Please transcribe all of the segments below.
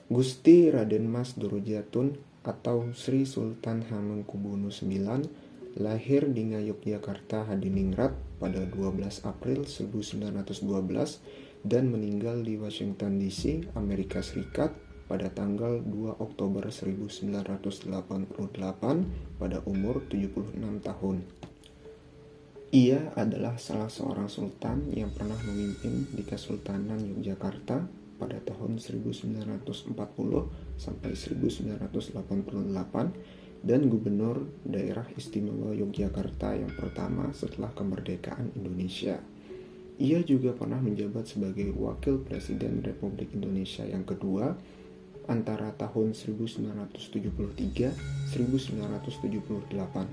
Gusti Raden Mas Durujatun atau Sri Sultan Hamengkubuwono IX lahir di Ngayogyakarta Hadiningrat pada 12 April 1912 dan meninggal di Washington DC, Amerika Serikat pada tanggal 2 Oktober 1988 pada umur 76 tahun. Ia adalah salah seorang sultan yang pernah memimpin di Kesultanan Yogyakarta pada tahun 1940 sampai 1988 dan gubernur daerah istimewa Yogyakarta yang pertama setelah kemerdekaan Indonesia. Ia juga pernah menjabat sebagai Wakil Presiden Republik Indonesia yang kedua antara tahun 1973-1978.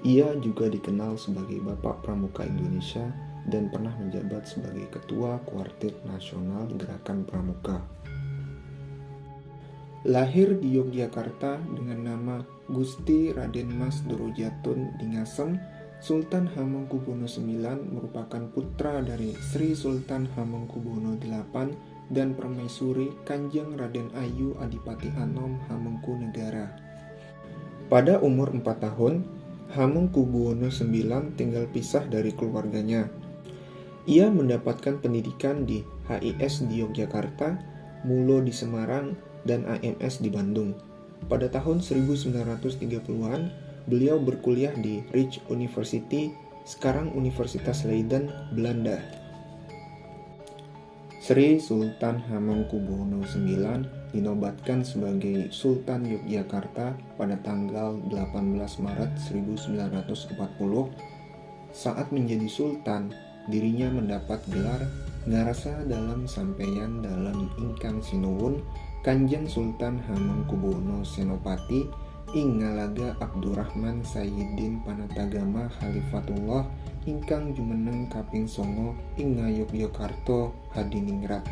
Ia juga dikenal sebagai Bapak Pramuka Indonesia dan pernah menjabat sebagai Ketua Kuartit Nasional Gerakan Pramuka. Lahir di Yogyakarta dengan nama Gusti Raden Mas Durujatun Dingasem, Sultan Hamengkubuwono IX merupakan putra dari Sri Sultan Hamengkubuwono VIII dan Permaisuri Kanjeng Raden Ayu Adipati Anom Hamengkunegara. Pada umur 4 tahun, Hamengkubuwono IX tinggal pisah dari keluarganya. Ia mendapatkan pendidikan di HIS di Yogyakarta, Mulo di Semarang, dan AMS di Bandung. Pada tahun 1930-an, beliau berkuliah di Rijks University, sekarang Universitas Leiden, Belanda. Sri Sultan Hamengkubuwono IX dinobatkan sebagai Sultan Yogyakarta pada tanggal 18 Maret 1940. Saat menjadi sultan, dirinya mendapat gelar Ngarasa dalam Sampeyan dalam Ingkang Sinuwun Kanjeng Sultan Hamengkubuwono Senopati ing Ngalaga Abdurrahman Sayyidin Panatagama Khalifatullah ingkang jumeneng kaping 9 ing Ngayogyakarta Hadiningrat.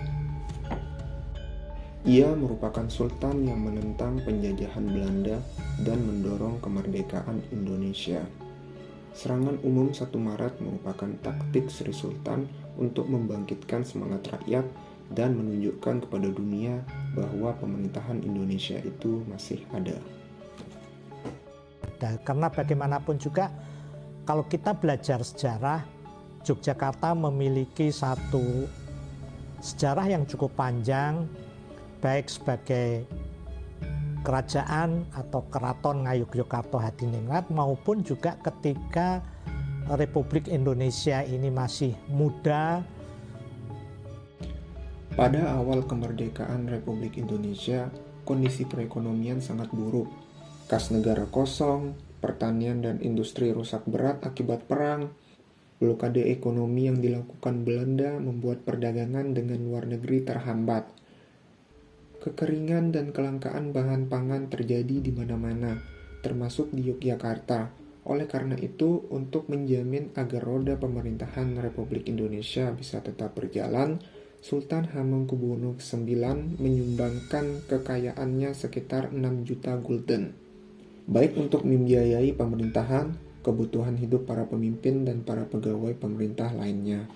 Ia merupakan sultan yang menentang penjajahan Belanda dan mendorong kemerdekaan Indonesia. Serangan umum 1 Maret merupakan taktik Sri Sultan untuk membangkitkan semangat rakyat dan menunjukkan kepada dunia bahwa pemerintahan Indonesia itu masih ada. Karena bagaimanapun juga kalau kita belajar sejarah, Yogyakarta memiliki satu sejarah yang cukup panjang, baik sebagai kerajaan atau keraton Ngayogyakarta Hadiningrat maupun juga ketika Republik Indonesia ini masih muda. Pada awal kemerdekaan Republik Indonesia, kondisi perekonomian sangat buruk. Kas negara kosong, pertanian dan industri rusak berat akibat perang. Blokade ekonomi yang dilakukan Belanda membuat perdagangan dengan luar negeri terhambat. Kekeringan dan kelangkaan bahan pangan terjadi di mana-mana, termasuk di Yogyakarta. Oleh karena itu, untuk menjamin agar roda pemerintahan Republik Indonesia bisa tetap berjalan, Sultan Hamengkubuwono IX menyumbangkan kekayaannya sekitar 6 juta gulden, baik untuk membiayai pemerintahan, kebutuhan hidup para pemimpin dan para pegawai pemerintah lainnya.